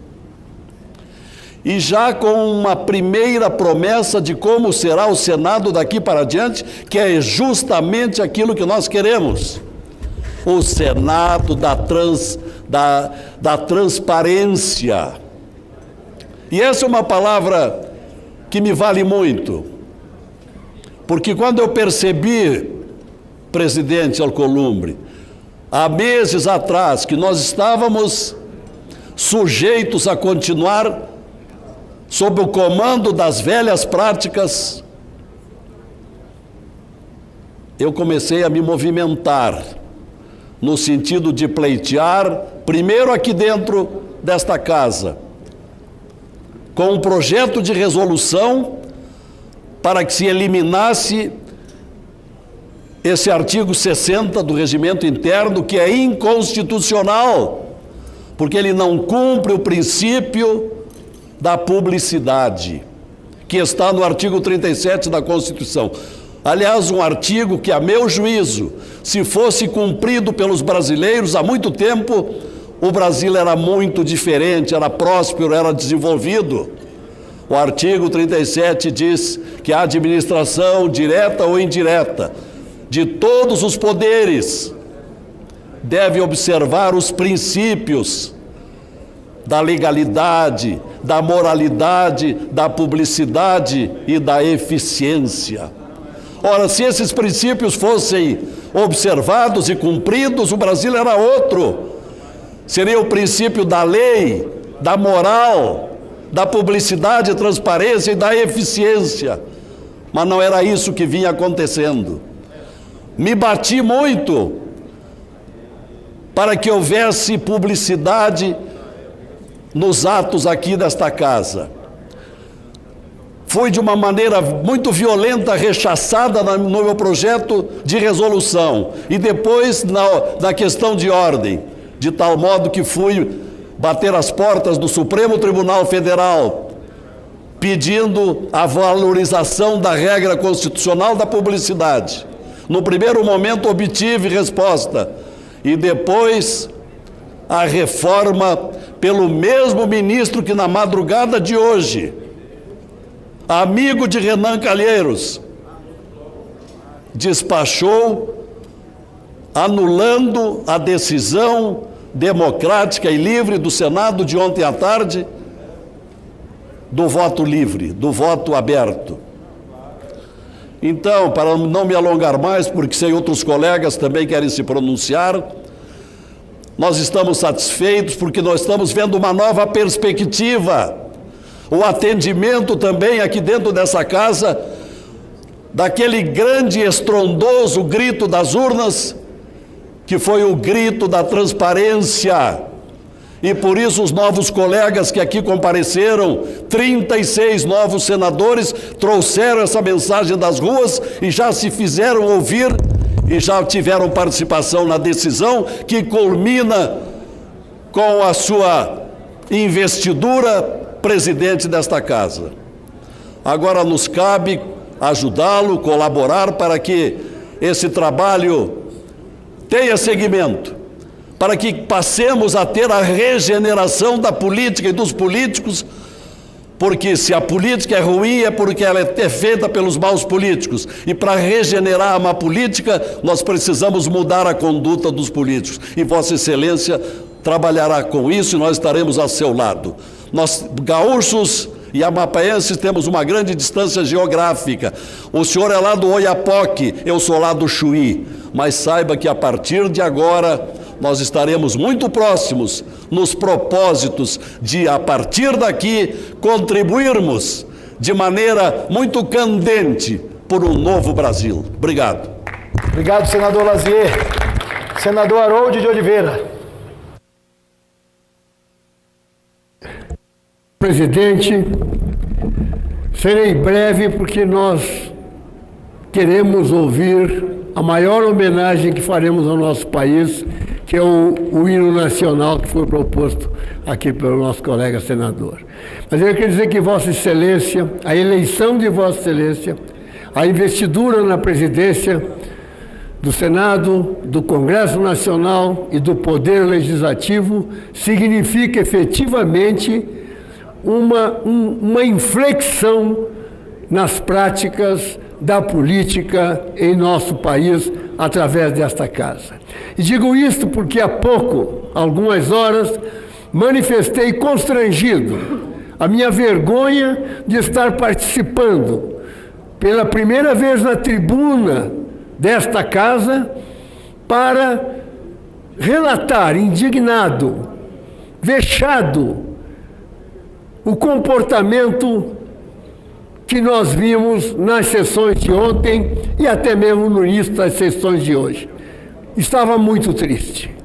E já com uma primeira promessa de como será o Senado daqui para diante, que é justamente aquilo que nós queremos. O Senado da transparência. E essa é uma palavra que me vale muito, porque quando eu percebi, presidente Alcolumbre, há meses atrás, que nós estávamos sujeitos a continuar sob o comando das velhas práticas, eu comecei a me movimentar no sentido de pleitear, primeiro aqui dentro desta casa, com um projeto de resolução para que se eliminasse esse artigo 60 do Regimento Interno, que é inconstitucional, porque ele não cumpre o princípio da publicidade, que está no artigo 37 da Constituição. Aliás, um artigo que, a meu juízo, se fosse cumprido pelos brasileiros há muito tempo, o Brasil era muito diferente, era próspero, era desenvolvido. O artigo 37 diz que a administração, direta ou indireta, de todos os poderes, deve observar os princípios da legalidade, da moralidade, da publicidade e da eficiência. Ora, se esses princípios fossem observados e cumpridos, o Brasil era outro. Seria o princípio da lei, da moral, da publicidade, transparência e da eficiência. Mas não era isso que vinha acontecendo. Me bati muito para que houvesse publicidade nos atos aqui desta casa. Fui de uma maneira muito violenta rechaçada no meu projeto de resolução e depois na questão de ordem, de tal modo que fui bater as portas do Supremo Tribunal Federal, pedindo a valorização da regra constitucional da publicidade. No primeiro momento obtive resposta e depois a reforma pelo mesmo ministro que na madrugada de hoje, amigo de Renan Calheiros, despachou anulando a decisão democrática e livre do Senado de ontem à tarde do voto livre, do voto aberto. Então, para não me alongar mais, porque sei outros colegas também querem se pronunciar, nós estamos satisfeitos porque nós estamos vendo uma nova perspectiva. O atendimento também aqui dentro dessa casa, daquele grande e estrondoso grito das urnas, que foi o grito da transparência, E por isso os novos colegas que aqui compareceram, 36 novos senadores, trouxeram essa mensagem das ruas e já se fizeram ouvir e já tiveram participação na decisão que culmina com a sua investidura presidente desta casa. Agora nos cabe ajudá-lo, colaborar para que esse trabalho tenha seguimento, para que passemos a ter a regeneração da política e dos políticos, porque se a política é ruim é porque ela é feita pelos maus políticos, e para regenerar a má política nós precisamos mudar a conduta dos políticos, e Vossa Excelência trabalhará com isso e nós estaremos ao seu lado. Nós, gaúchos e amapaenses, temos uma grande distância geográfica. O senhor é lá do Oiapoque, eu sou lá do Chuí, mas saiba que a partir de agora nós estaremos muito próximos nos propósitos de, a partir daqui, contribuirmos de maneira muito candente por um novo Brasil. Obrigado. Obrigado, senador Lazier. Senador Harold de Oliveira. Presidente, serei breve porque nós queremos ouvir a maior homenagem que faremos ao nosso país, que é o hino nacional que foi proposto aqui pelo nosso colega senador. Mas eu quero dizer que Vossa Excelência, a eleição de Vossa Excelência, a investidura na presidência do Senado, do Congresso Nacional e do Poder Legislativo significa efetivamente uma inflexão nas práticas da política em nosso país através desta casa. E digo isto porque há pouco, algumas horas, manifestei constrangido a minha vergonha de estar participando pela primeira vez na tribuna desta casa para relatar, indignado, vexado, o comportamento que nós vimos nas sessões de ontem e até mesmo no início das sessões de hoje. Estava muito triste.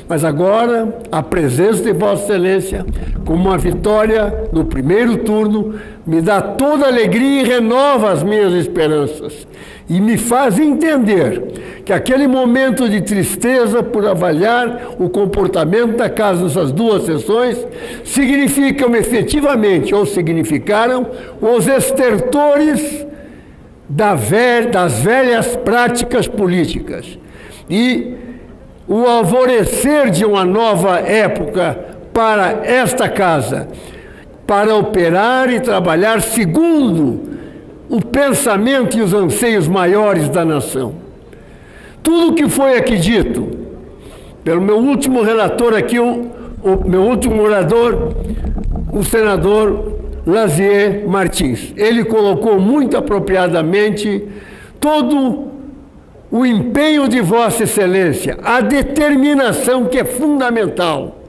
Mas agora, a presença de Vossa Excelência, como uma vitória no primeiro turno, me dá toda alegria e renova as minhas esperanças. E me faz entender que aquele momento de tristeza por avaliar o comportamento da casa nessas duas sessões significam efetivamente, ou significaram, os estertores das velhas práticas políticas. E o alvorecer de uma nova época para esta casa, para operar e trabalhar segundo o pensamento e os anseios maiores da nação. Tudo o que foi aqui dito, pelo meu último relator aqui, o meu último orador, o senador Lazier Martins, ele colocou muito apropriadamente todo o empenho de Vossa Excelência, a determinação que é fundamental,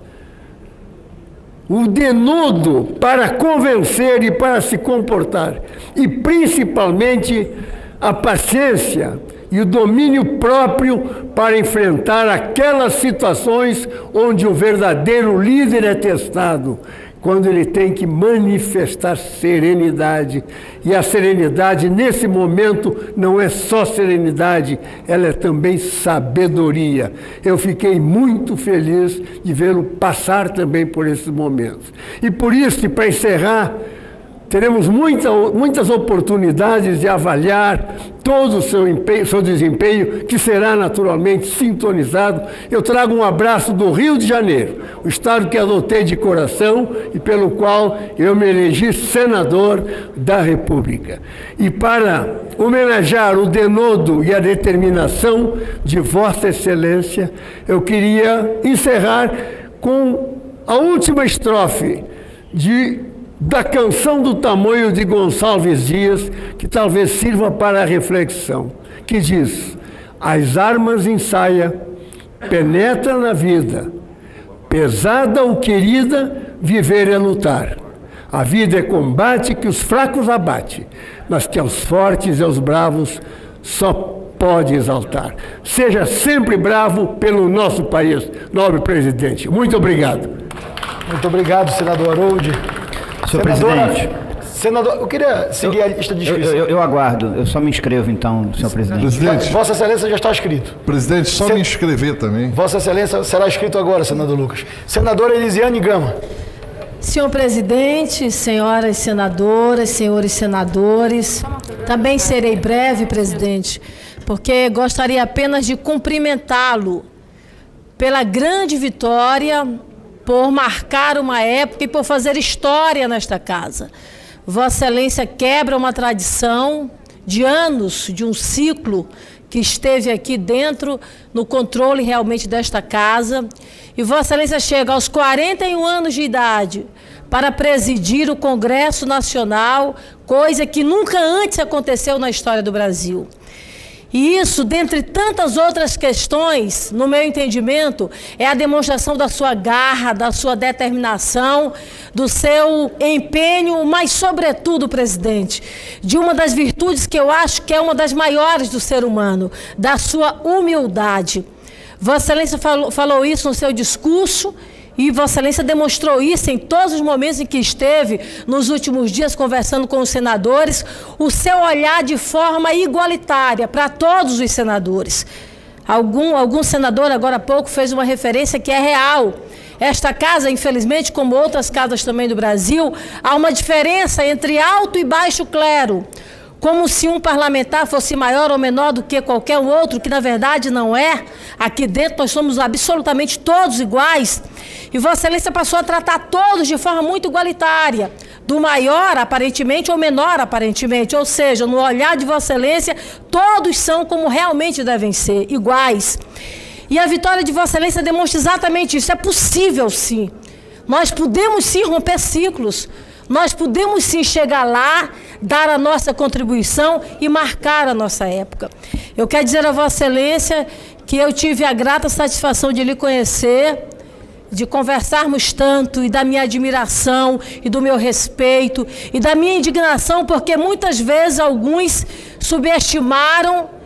o denodo para convencer e para se comportar, e principalmente a paciência e o domínio próprio para enfrentar aquelas situações onde o verdadeiro líder é testado, quando ele tem que manifestar serenidade. E a serenidade, nesse momento, não é só serenidade, ela é também sabedoria. Eu fiquei muito feliz de vê-lo passar também por esses momentos. E por isso, e para encerrar, teremos muitas oportunidades de avaliar todo o seu desempenho, que será naturalmente sintonizado. Eu trago um abraço do Rio de Janeiro, o estado que adotei de coração e pelo qual eu me elegi senador da República. E para homenagear o denodo e a determinação de Vossa Excelência, eu queria encerrar com a última estrofe da canção do Tamoio de Gonçalves Dias, que talvez sirva para a reflexão, que diz: as armas ensaia, penetra na vida, pesada ou querida, viver é lutar. A vida é combate que os fracos abate, mas que aos fortes e aos bravos só pode exaltar. Seja sempre bravo pelo nosso país, nobre presidente. Muito obrigado. Muito obrigado, senador Harold. Senhor presidente. Senador, eu queria seguir a lista de inscrição. Eu aguardo, eu só me inscrevo então, senhor presidente. Presidente. Vossa Excelência já está inscrito. Presidente, só me inscrever também. Vossa Excelência será inscrito agora, senador Lucas. Senadora Elisiane Gama. Senhor presidente, senhoras senadoras, senhores senadores, também serei breve, presidente, porque gostaria apenas de cumprimentá-lo pela grande vitória, por marcar uma época e por fazer história nesta casa. Vossa Excelência quebra uma tradição de anos, de um ciclo que esteve aqui dentro, no controle realmente desta casa. E Vossa Excelência chega aos 41 anos de idade para presidir o Congresso Nacional, coisa que nunca antes aconteceu na história do Brasil. E isso, dentre tantas outras questões, no meu entendimento, é a demonstração da sua garra, da sua determinação, do seu empenho, mas, sobretudo, presidente, de uma das virtudes que eu acho que é uma das maiores do ser humano, da sua humildade. Vossa Excelência falou isso no seu discurso, e Vossa Excelência demonstrou isso em todos os momentos em que esteve, nos últimos dias, conversando com os senadores, o seu olhar de forma igualitária para todos os senadores. Algum senador, agora há pouco, fez uma referência que é real. Esta casa, infelizmente, como outras casas também do Brasil, há uma diferença entre alto e baixo clero. Como se um parlamentar fosse maior ou menor do que qualquer outro, que na verdade não é. Aqui dentro nós somos absolutamente todos iguais. E Vossa Excelência passou a tratar todos de forma muito igualitária, do maior aparentemente ou menor aparentemente, ou seja, no olhar de Vossa Excelência, todos são como realmente devem ser, iguais. E a vitória de Vossa Excelência demonstra exatamente isso. É possível sim. Nós podemos sim romper ciclos. Nós podemos sim chegar lá, dar a nossa contribuição e marcar a nossa época. Eu quero dizer a Vossa Excelência que eu tive a grata satisfação de lhe conhecer, de conversarmos tanto, e da minha admiração, e do meu respeito, e da minha indignação, porque muitas vezes alguns subestimaram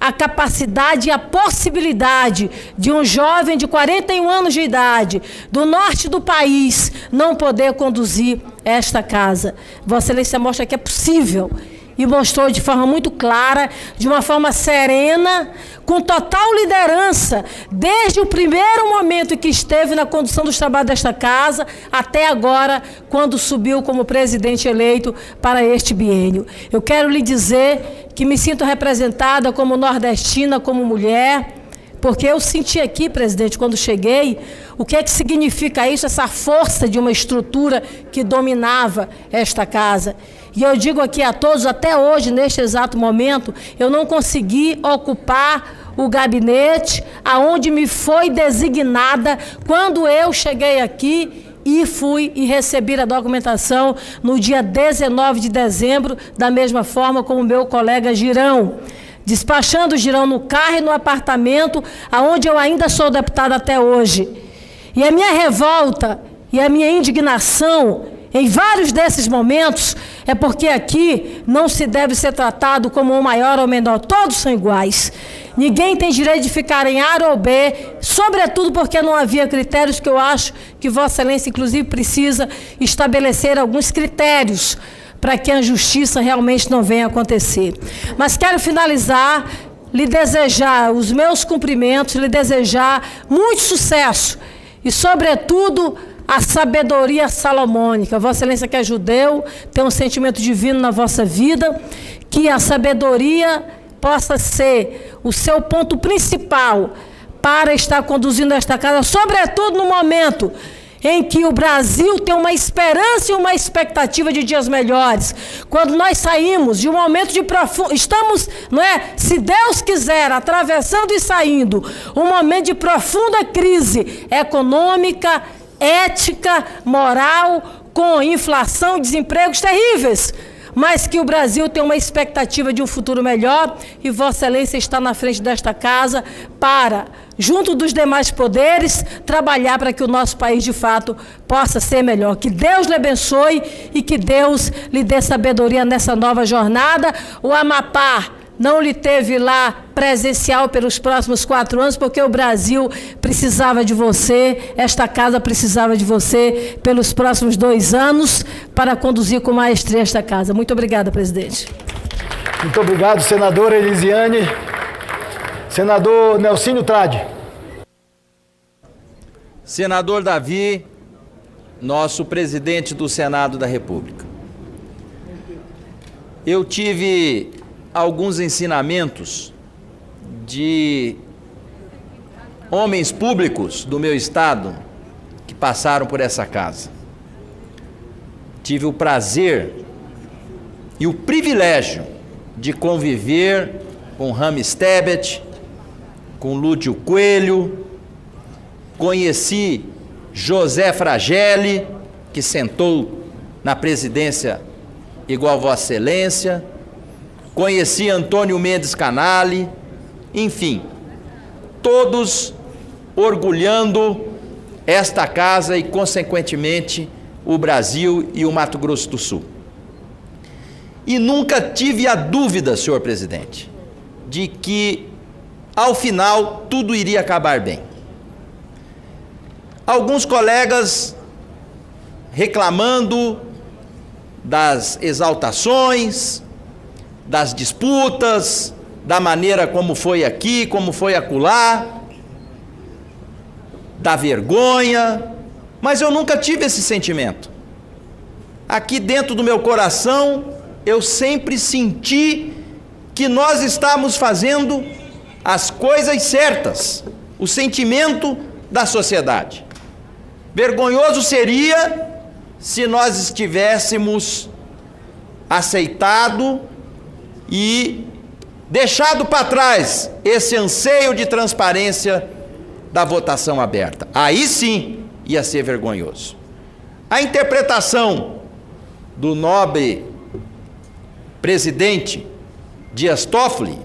a capacidade e a possibilidade de um jovem de 41 anos de idade, do norte do país, não poder conduzir esta casa. Vossa Excelência mostra que é possível, e mostrou de forma muito clara, de uma forma serena, com total liderança, desde o primeiro momento em que esteve na condução dos trabalhos desta casa, até agora, quando subiu como presidente eleito para este biênio. Eu quero lhe dizer que me sinto representada como nordestina, como mulher, porque eu senti aqui, presidente, quando cheguei, o que é que significa isso, essa força de uma estrutura que dominava esta casa. E eu digo aqui a todos, até hoje, neste exato momento, eu não consegui ocupar o gabinete aonde me foi designada quando eu cheguei aqui e fui e recebi a documentação no dia 19 de dezembro, da mesma forma como o meu colega Girão, despachando o Girão no carro e no apartamento, aonde eu ainda sou deputada até hoje. E a minha revolta e a minha indignação em vários desses momentos é porque aqui não se deve ser tratado como um maior ou menor, todos são iguais. Ninguém tem direito de ficar em A ou B, sobretudo porque não havia critérios, que eu acho que Vossa Excelência, inclusive, precisa estabelecer alguns critérios para que a injustiça realmente não venha acontecer. Mas quero finalizar, lhe desejar os meus cumprimentos, lhe desejar muito sucesso e, sobretudo, a sabedoria salomônica. Vossa Excelência, que é judeu, tem um sentimento divino na vossa vida, que a sabedoria possa ser o seu ponto principal para estar conduzindo esta casa, sobretudo no momento em que o Brasil tem uma esperança e uma expectativa de dias melhores. Quando nós saímos de um momento de profundo... Estamos, não é, se Deus quiser, atravessando e saindo, um momento de profunda crise econômica, ética, moral, com inflação e desempregos terríveis, mas que o Brasil tem uma expectativa de um futuro melhor, e Vossa Excelência está na frente desta casa para, junto dos demais poderes, trabalhar para que o nosso país, de fato, possa ser melhor. Que Deus lhe abençoe e que Deus lhe dê sabedoria nessa nova jornada. O Amapá não lhe teve lá presencial pelos próximos 4 anos, porque o Brasil precisava de você, esta casa precisava de você pelos próximos 2 anos para conduzir com maestria esta casa. Muito obrigada, presidente. Muito obrigado, senadora Elisiane. Senador Nelsinho Trade. Senador Davi, nosso presidente do Senado da República. Eu tive alguns ensinamentos de homens públicos do meu estado que passaram por essa casa. Tive o prazer e o privilégio de conviver com Rames Tebet, com Lúcio Coelho, conheci José Fragelli, que sentou na presidência igual Vossa Excelência, conheci Antônio Mendes Canali, enfim, todos orgulhando esta casa e, consequentemente, o Brasil e o Mato Grosso do Sul. E nunca tive a dúvida, senhor presidente, de que, ao final, tudo iria acabar bem. Alguns colegas reclamando das exaltações, das disputas, da maneira como foi aqui, como foi acolá, da vergonha, mas eu nunca tive esse sentimento. Aqui dentro do meu coração, eu sempre senti que nós estamos fazendo as coisas certas, o sentimento da sociedade. Vergonhoso seria se nós estivéssemos aceitado e deixado para trás esse anseio de transparência da votação aberta. Aí sim ia ser vergonhoso. A interpretação do nobre presidente Dias Toffoli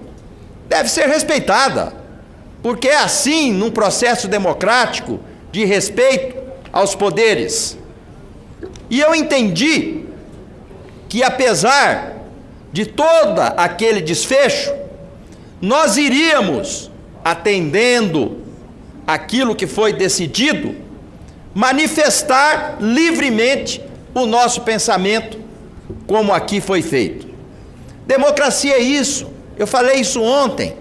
deve ser respeitada, porque é assim, num processo democrático de respeito aos poderes. E eu entendi que, apesar de todo aquele desfecho, nós iríamos, atendendo aquilo que foi decidido, manifestar livremente o nosso pensamento, como aqui foi feito. Democracia é isso. Eu falei isso ontem.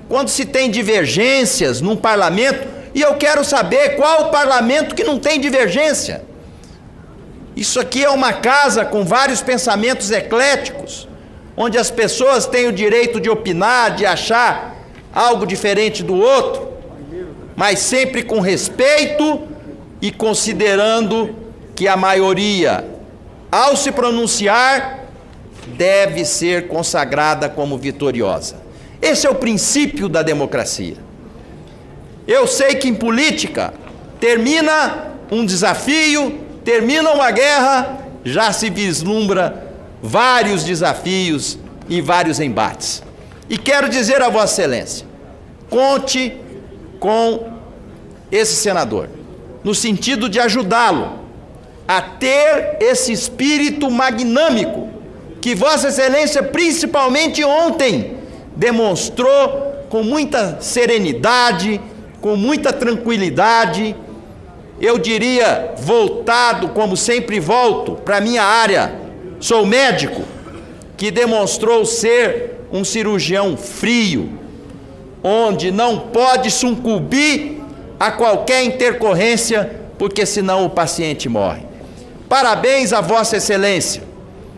Quando se tem divergências num parlamento, e eu quero saber qual o parlamento que não tem divergência. Isso aqui é uma casa com vários pensamentos ecléticos, onde as pessoas têm o direito de opinar, de achar algo diferente do outro, mas sempre com respeito e considerando que a maioria, ao se pronunciar, deve ser consagrada como vitoriosa. Esse é o princípio da democracia. Eu sei que em política, termina um desafio, termina uma guerra, já se vislumbra vários desafios e vários embates. E quero dizer a Vossa Excelência, conte com esse senador, no sentido de ajudá-lo a ter esse espírito magnâmico que Vossa Excelência, principalmente ontem, demonstrou com muita serenidade, com muita tranquilidade, eu diria, voltado, como sempre volto, para a minha área, sou médico, que demonstrou ser um cirurgião frio, onde não pode sucumbir a qualquer intercorrência, porque senão o paciente morre. Parabéns a Vossa Excelência.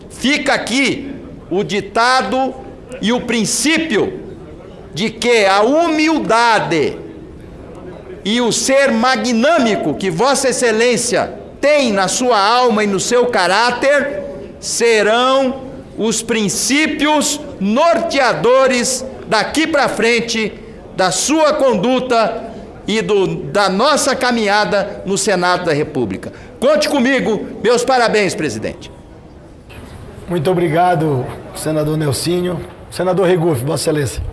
Fica aqui o ditado e o princípio de que a humildade e o ser magnâmico que Vossa Excelência tem na sua alma e no seu caráter serão os princípios norteadores daqui para frente da sua conduta e da nossa caminhada no Senado da República. Conte comigo, meus parabéns, presidente. Muito obrigado, senador Nelsinho. Senador Regufe, Vossa Excelência.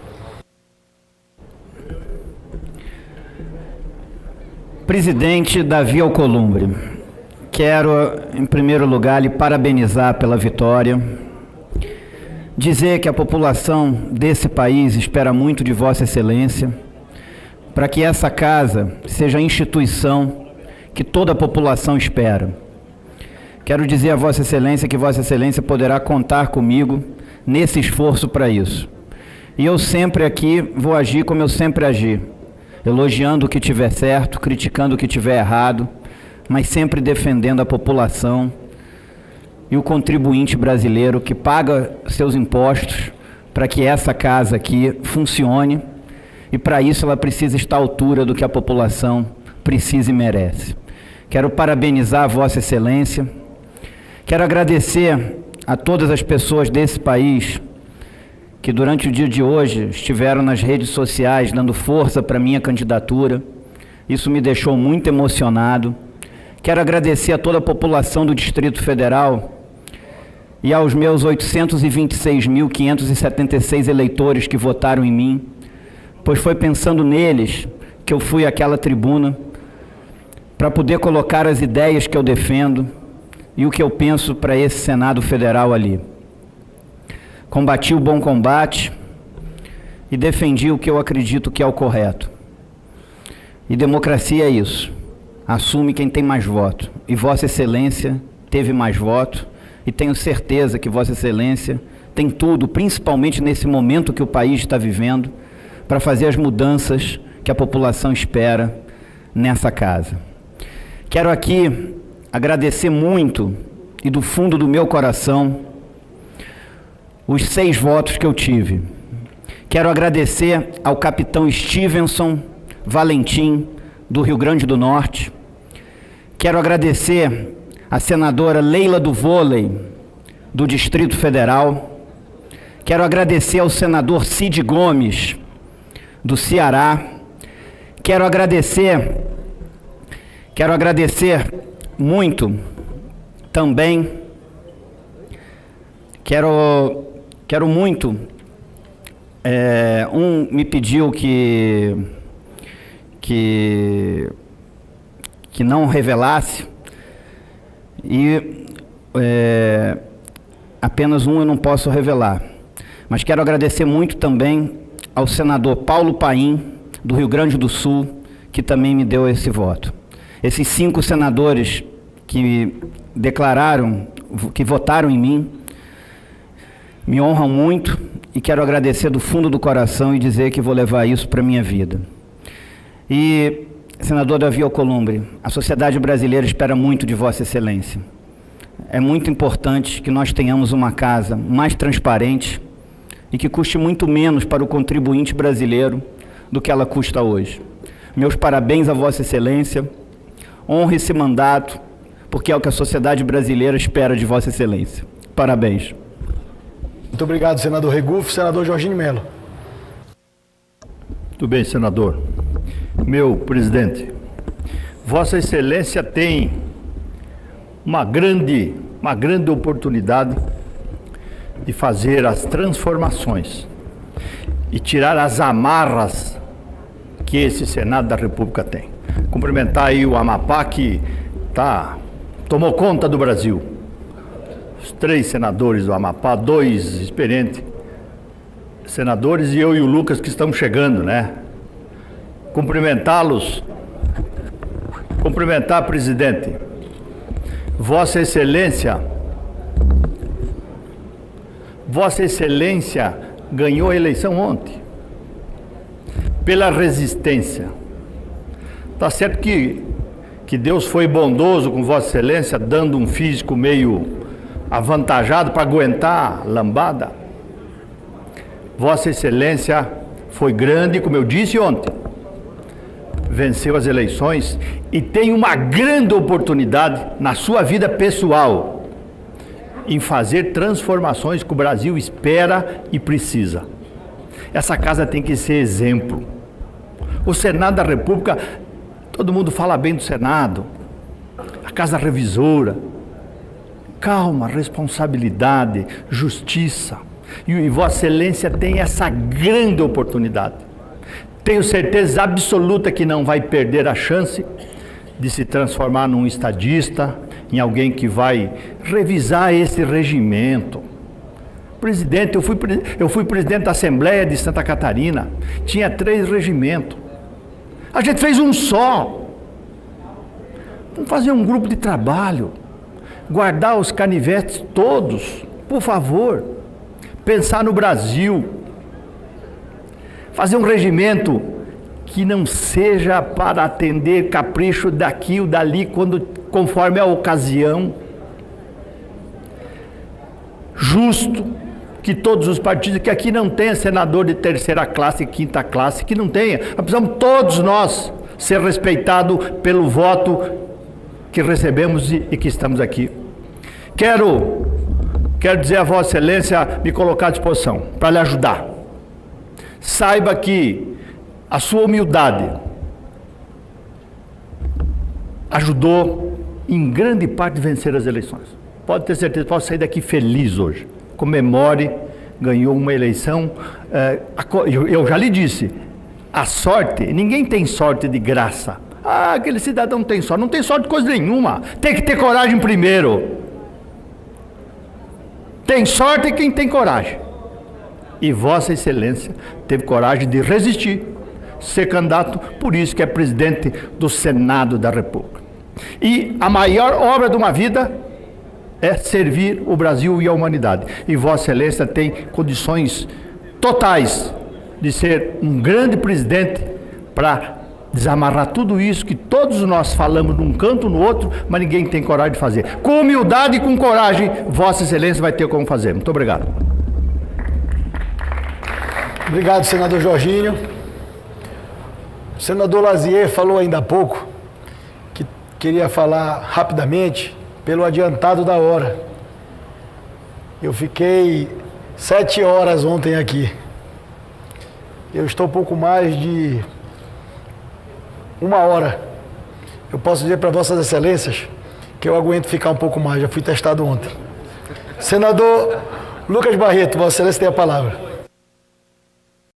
Presidente Davi Alcolumbre, quero, em primeiro lugar, lhe parabenizar pela vitória. dizer que a população desse país espera muito de Vossa Excelência, para que essa casa seja a instituição que toda a população espera. Quero dizer a Vossa Excelência que Vossa Excelência poderá contar comigo nesse esforço para isso. E eu sempre aqui vou agir como eu sempre agi, elogiando o que tiver certo, criticando o que tiver errado, mas sempre defendendo a população e o contribuinte brasileiro que paga seus impostos para que essa casa aqui funcione, e para isso ela precisa estar à altura do que a população precisa e merece. Quero parabenizar a Vossa Excelência, quero agradecer a todas as pessoas desse país que durante o dia de hoje estiveram nas redes sociais dando força para a minha candidatura. Isso me deixou muito emocionado. Quero agradecer a toda a população do Distrito Federal e aos meus 826.576 eleitores que votaram em mim, pois foi pensando neles que eu fui àquela tribuna para poder colocar as ideias que eu defendo e o que eu penso para esse Senado Federal ali. Combati o bom combate e defendi o que eu acredito que é o correto. E democracia é isso. Assume quem tem mais voto. E Vossa Excelência teve mais voto, e tenho certeza que Vossa Excelência tem tudo, principalmente nesse momento que o país está vivendo, para fazer as mudanças que a população espera nessa casa. Quero aqui agradecer muito, e do fundo do meu coração, os 6 votos que eu tive. Quero agradecer ao capitão Stevenson Valentim, do Rio Grande do Norte. Quero agradecer à senadora Leila do Vôlei, do Distrito Federal. Quero agradecer ao senador Cid Gomes, do Ceará. Quero agradecer muito também, quero muito, me pediu que não revelasse, e apenas um eu não posso revelar, mas quero agradecer muito também ao senador Paulo Paim, do Rio Grande do Sul, que também me deu esse voto. Esses 5 senadores que declararam, que votaram em mim, me honram muito, e quero agradecer do fundo do coração e dizer que vou levar isso para a minha vida. E, senador Davi Alcolumbre, a sociedade brasileira espera muito de Vossa Excelência. É muito importante que nós tenhamos uma casa mais transparente e que custe muito menos para o contribuinte brasileiro do que ela custa hoje. Meus parabéns a Vossa Excelência, honre esse mandato, porque é o que a sociedade brasileira espera de Vossa Excelência. Parabéns. Muito obrigado, senador Regufe. Senador Jorginho Melo. Muito bem, senador. Meu presidente, Vossa Excelência tem uma grande oportunidade de fazer as transformações e tirar as amarras que esse Senado da República tem. Cumprimentar aí o Amapá, que tomou conta do Brasil. Os 3 senadores do Amapá, 2 experientes senadores, e eu e o Lucas que estamos chegando, né? Cumprimentá-los. Cumprimentar, presidente. Vossa Excelência ganhou a eleição ontem, pela resistência. Tá certo que Deus foi bondoso com Vossa Excelência, dando um físico meio avantajado para aguentar a lambada. Vossa Excelência foi grande, como eu disse ontem, venceu as eleições e tem uma grande oportunidade na sua vida pessoal em fazer transformações que o Brasil espera e precisa. Essa casa tem que ser exemplo. O Senado da República, todo mundo fala bem do Senado, a Casa Revisora. Calma, responsabilidade, justiça. E Vossa Excelência tem essa grande oportunidade. Tenho certeza absoluta que não vai perder a chance de se transformar num estadista, em alguém que vai revisar esse regimento, Presidente, eu fui presidente da Assembleia de Santa Catarina, tinha 3 regimentos. A gente fez um só. Vamos fazer um grupo de trabalho, guardar os canivetes todos, por favor. Pensar no Brasil. Fazer um regimento que não seja para atender capricho daqui ou dali, conforme a ocasião. Justo, que todos os partidos, que aqui não tenha senador de 3ª classe e 5ª classe, que não tenha. Nós precisamos todos nós ser respeitados pelo voto que recebemos e que estamos aqui. Quero dizer a Vossa Excelência, me colocar à disposição para lhe ajudar. Saiba que a sua humildade ajudou em grande parte a vencer as eleições. Pode ter certeza, pode sair daqui feliz hoje. Comemore, ganhou uma eleição. Eu já lhe disse, a sorte, ninguém tem sorte de graça. Ah, aquele cidadão não tem sorte. Não tem sorte de coisa nenhuma. Tem que ter coragem primeiro. Tem sorte quem tem coragem. E Vossa Excelência teve coragem de resistir, ser candidato, por isso que é presidente do Senado da República. E a maior obra de uma vida é servir o Brasil e a humanidade. E Vossa Excelência tem condições totais de ser um grande presidente para desamarrar tudo isso que todos nós falamos num canto, no outro, mas ninguém tem coragem de fazer. Com humildade e com coragem, Vossa Excelência vai ter como fazer. Muito obrigado. Obrigado, senador Jorginho. O senador Lazier falou ainda há pouco que queria falar rapidamente pelo adiantado da hora. Eu fiquei 7 horas ontem aqui. Eu estou pouco mais de 1 hora. Eu posso dizer para Vossas Excelências que eu aguento ficar um pouco mais, já fui testado ontem. Senador Lucas Barreto, Vossa Excelência tem a palavra.